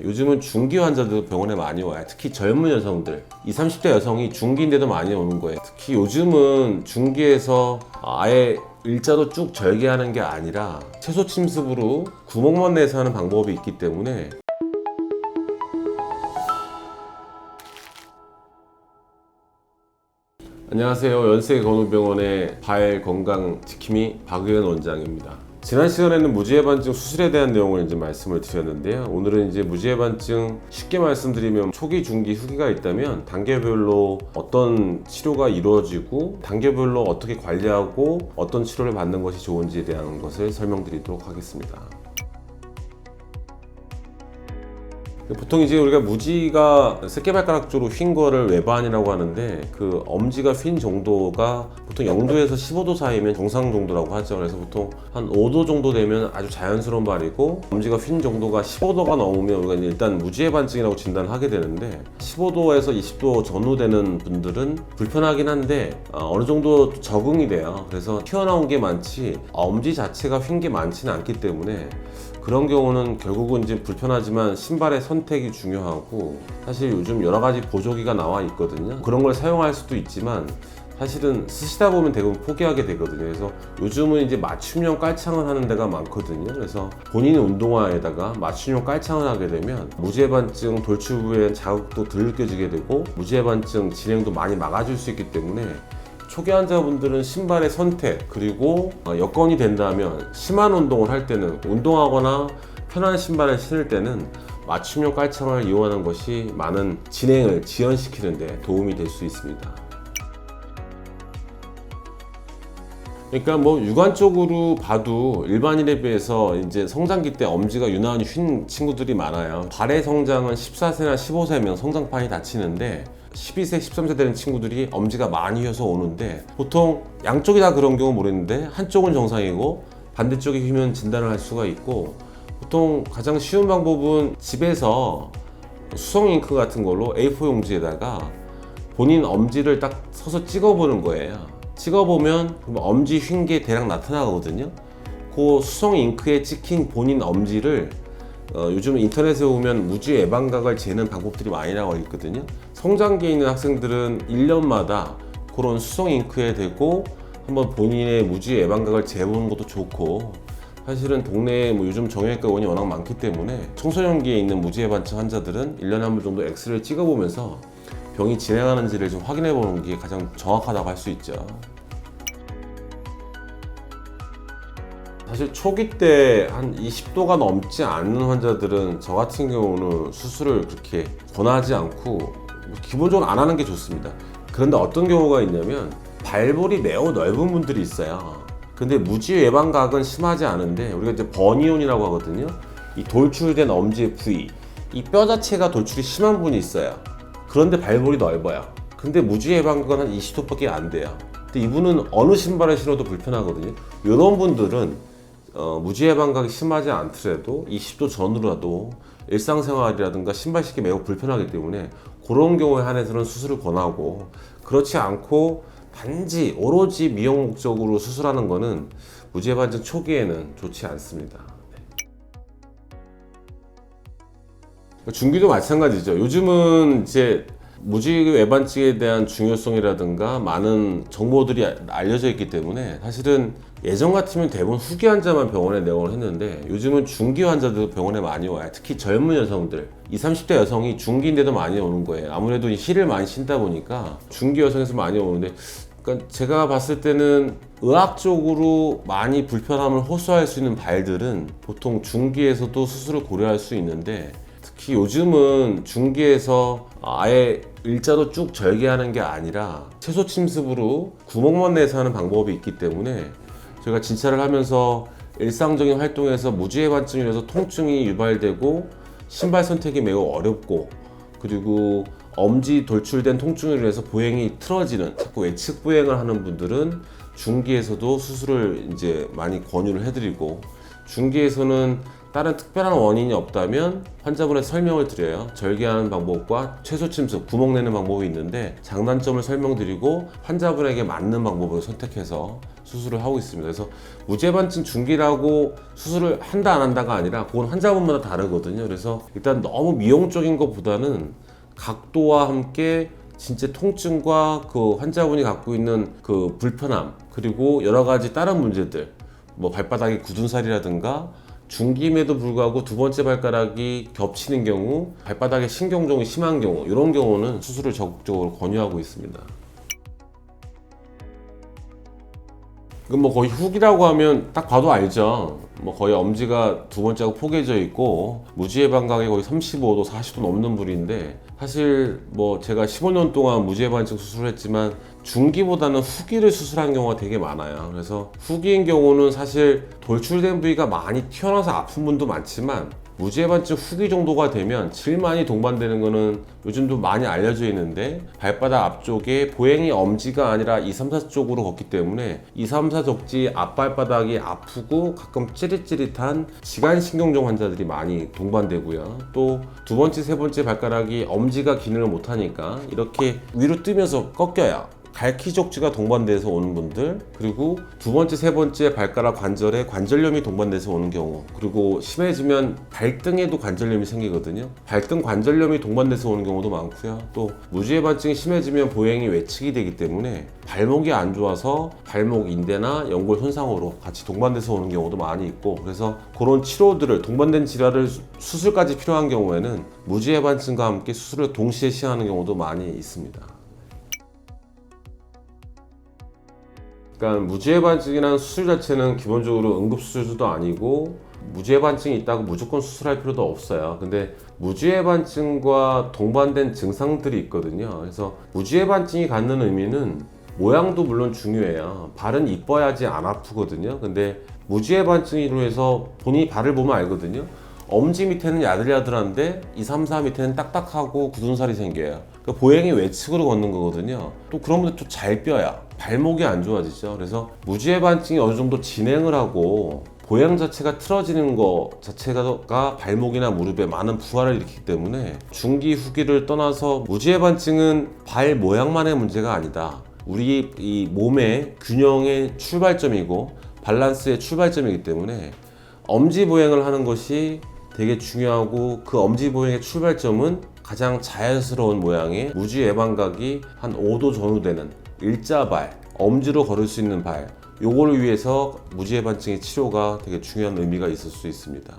요즘은 중기 환자들 병원에 많이 와요. 특히 젊은 여성들, 20, 30대 여성이 중기인데도 많이 오는 거예요. 특히 요즘은 중기에서 아예 일자로 쭉 절개하는 게 아니라 채소 침습으로 구멍만 내서 하는 방법이 있기 때문에 안녕하세요. 연세건후병원의 발건강지킴이 박의현 원장입니다. 지난 시간에는 무지해반증 수술에 대한 내용을 이제 말씀을 드렸는데요. 오늘은 이제 무지해반증 쉽게 말씀드리면 초기, 중기, 후기가 있다면 단계별로 어떤 치료가 이루어지고 단계별로 어떻게 관리하고 어떤 치료를 받는 것이 좋은지에 대한 것을 설명드리도록 하겠습니다. 보통 이제 우리가 무지가 새끼발가락 쪽으로 휜 거를 외반이라고 하는데 그 엄지가 휜 정도가 보통 0도에서 15도 사이면 정상 정도라고 하죠. 그래서 보통 한 5도 정도 되면 아주 자연스러운 발이고 엄지가 휜 정도가 15도가 넘으면 우리가 일단 무지해반증이라고 진단을 하게 되는데 15도에서 20도 전후 되는 분들은 불편하긴 한데 어느 정도 적응이 돼요. 그래서 튀어나온 게 많지 엄지 자체가 휜 게 많지는 않기 때문에 그런 경우는 결국은 이제 불편하지만 신발의 선택이 중요하고 사실 요즘 여러 가지 보조기가 나와 있거든요. 그런 걸 사용할 수도 있지만 사실은 쓰시다 보면 대부분 포기하게 되거든요. 그래서 요즘은 이제 맞춤형 깔창을 하는 데가 많거든요. 그래서 본인의 운동화에다가 맞춤형 깔창을 하게 되면 무지해반증 돌출 부위에 자극도 덜 느껴지게 되고 무지해반증 진행도 많이 막아줄 수 있기 때문에 초기 환자분들은 신발의 선택 그리고 여건이 된다면 심한 운동을 할 때는 운동하거나 편한 신발을 신을 때는 맞춤형 깔창을 이용하는 것이 많은 진행을 지연시키는 데 도움이 될 수 있습니다. 그러니까 뭐 육안적으로 봐도 일반인에 비해서 이제 성장기 때 엄지가 유난히 휜 친구들이 많아요. 발의 성장은 14세나 15세면 성장판이 닫히는데 12세, 13세 되는 친구들이 엄지가 많이 휘어서 오는데 보통 양쪽이 다 그런 경우 모르겠는데 한쪽은 정상이고 반대쪽이 휘면 진단을 할 수가 있고 보통 가장 쉬운 방법은 집에서 수성 잉크 같은 걸로 A4 용지에다가 본인 엄지를 딱 서서 찍어보는 거예요. 찍어보면 엄지 휜 게 대략 나타나거든요. 그 수성 잉크에 찍힌 본인 엄지를 요즘 인터넷에 보면 무지 예방각을 재는 방법들이 많이 나와 있거든요. 성장기에 있는 학생들은 1년마다 그런 수성 잉크에 대고 한번 본인의 무지 예방각을 재보는 것도 좋고 사실은 동네에 뭐 요즘 정형외과원이 워낙 많기 때문에 청소년기에 있는 무지해반증 환자들은 1년에 한 번 정도 엑스레이를 찍어보면서 병이 진행하는지를 좀 확인해 보는 게 가장 정확하다고 할 수 있죠. 사실 초기 때 한 20도가 넘지 않는 환자들은 저 같은 경우는 수술을 그렇게 권하지 않고 기본적으로 안 하는 게 좋습니다. 그런데 어떤 경우가 있냐면 발볼이 매우 넓은 분들이 있어요. 근데 무지 예방각은 심하지 않은데 우리가 이제 버니온이라고 하거든요. 이 돌출된 엄지의 부위, 이 뼈 자체가 돌출이 심한 분이 있어요. 그런데 발볼이 넓어요. 근데 무지 예방각은 한 20도밖에 안 돼요. 근데 이분은 어느 신발을 신어도 불편하거든요. 이런 분들은 무지 예방각이 심하지 않더라도 20도 전후라도 일상생활이라든가 신발 신기 매우 불편하기 때문에 그런 경우에 한해서는 수술을 권하고 그렇지 않고 단지 오로지 미용 목적으로 수술하는 거는 무지해반증 초기에는 좋지 않습니다. 중기도 마찬가지죠. 요즘은 이제 무지해반증에 대한 중요성이라든가 많은 정보들이 알려져 있기 때문에 사실은 예전 같으면 대부분 후기 환자만 병원에 내원을 했는데 요즘은 중기 환자들 병원에 많이 와요. 특히 젊은 여성들, 20, 30대 여성이 중기인데도 많이 오는 거예요. 아무래도 힐을 많이 신다 보니까 중기 여성에서 많이 오는데 그러니까 제가 봤을 때는 의학적으로 많이 불편함을 호소할 수 있는 발들은 보통 중기에서도 수술을 고려할 수 있는데 특히 요즘은 중기에서 아예 일자로 쭉 절개하는 게 아니라 채소 침습으로 구멍만 내서 하는 방법이 있기 때문에 저희가 진찰을 하면서 일상적인 활동에서 무지해반증이 인해서 통증이 유발되고 신발 선택이 매우 어렵고 그리고 엄지 돌출된 통증으로 인해서 보행이 틀어지는 자꾸 외측 보행을 하는 분들은 중기에서도 수술을 이제 많이 권유를 해드리고 중기에서는 다른 특별한 원인이 없다면 환자분의 설명을 드려요. 절개하는 방법과 최소 침습, 구멍 내는 방법이 있는데 장단점을 설명드리고 환자분에게 맞는 방법을 선택해서 수술을 하고 있습니다. 그래서 무죄반증 중기라고 수술을 한다 안 한다가 아니라 그건 환자분마다 다르거든요. 그래서 일단 너무 미용적인 것보다는 각도와 함께 진짜 통증과 그 환자분이 갖고 있는 그 불편함, 그리고 여러 가지 다른 문제들, 뭐 발바닥에 굳은 살이라든가 중기임에도 불구하고 두 번째 발가락이 겹치는 경우, 발바닥에 신경종이 심한 경우, 이런 경우는 수술을 적극적으로 권유하고 있습니다. 이건 뭐 거의 훅이라고 하면 딱 봐도 알죠. 뭐 거의 엄지가 두 번째하고 포개져 있고 무지해방각이 거의 35도, 40도 넘는 부위인데, 사실 뭐 제가 15년 동안 무지해반증 수술을 했지만 중기보다는 후기를 수술한 경우가 되게 많아요. 그래서 후기인 경우는 사실 돌출된 부위가 많이 튀어나와서 아픈 분도 많지만, 무지해반증 후기 정도가 되면 제일 많이 동반되는 거는 요즘도 많이 알려져 있는데, 발바닥 앞쪽에 보행이 엄지가 아니라 2, 3, 4 쪽으로 걷기 때문에 2, 3, 4 적지 앞발바닥이 아프고 가끔 찌릿찌릿한 지간신경종 환자들이 많이 동반되고요. 또 두 번째, 세 번째 발가락이 엄지가 기능을 못하니까 이렇게 위로 뜨면서 꺾여요. 갈키족지가 동반돼서 오는 분들, 그리고 두 번째, 세 번째 발가락 관절에 관절염이 동반돼서 오는 경우, 그리고 심해지면 발등에도 관절염이 생기거든요. 발등 관절염이 동반돼서 오는 경우도 많고요. 또 무지해반증이 심해지면 보행이 외측이 되기 때문에 발목이 안 좋아서 발목 인대나 연골 손상으로 같이 동반돼서 오는 경우도 많이 있고, 그래서 그런 치료들을, 동반된 질환을 수술까지 필요한 경우에는 무지해반증과 함께 수술을 동시에 시행하는 경우도 많이 있습니다. 그러니까 무지해반증이라는 수술 자체는 기본적으로 응급수술도 아니고 무지해반증이 있다고 무조건 수술할 필요도 없어요. 근데 무지해반증과 동반된 증상들이 있거든요. 그래서 무지해반증이 갖는 의미는 모양도 물론 중요해요. 발은 이뻐야지 안 아프거든요. 근데 무지해반증으로 해서 본인이 발을 보면 알거든요. 엄지 밑에는 야들야들한데 2, 3, 4 밑에는 딱딱하고 굳은 살이 생겨요. 그러니까 보행이 외측으로 걷는 거거든요. 또 그런 분들 또 잘 뼈야. 발목이 안 좋아지죠. 그래서 무지해반증이 어느 정도 진행을 하고 보행 자체가 틀어지는 거 자체가 발목이나 무릎에 많은 부하를 일으키기 때문에 중기, 후기를 떠나서 무지해반증은 발 모양만의 문제가 아니다. 우리 이 몸의 균형의 출발점이고 밸런스의 출발점이기 때문에 엄지 보행을 하는 것이 되게 중요하고, 그 엄지 보행의 출발점은 가장 자연스러운 모양의 무지해방각이 한 5도 전후되는 일자발, 엄지로 걸을 수 있는 발, 요거를 위해서 무지해반증의 치료가 되게 중요한 의미가 있을 수 있습니다.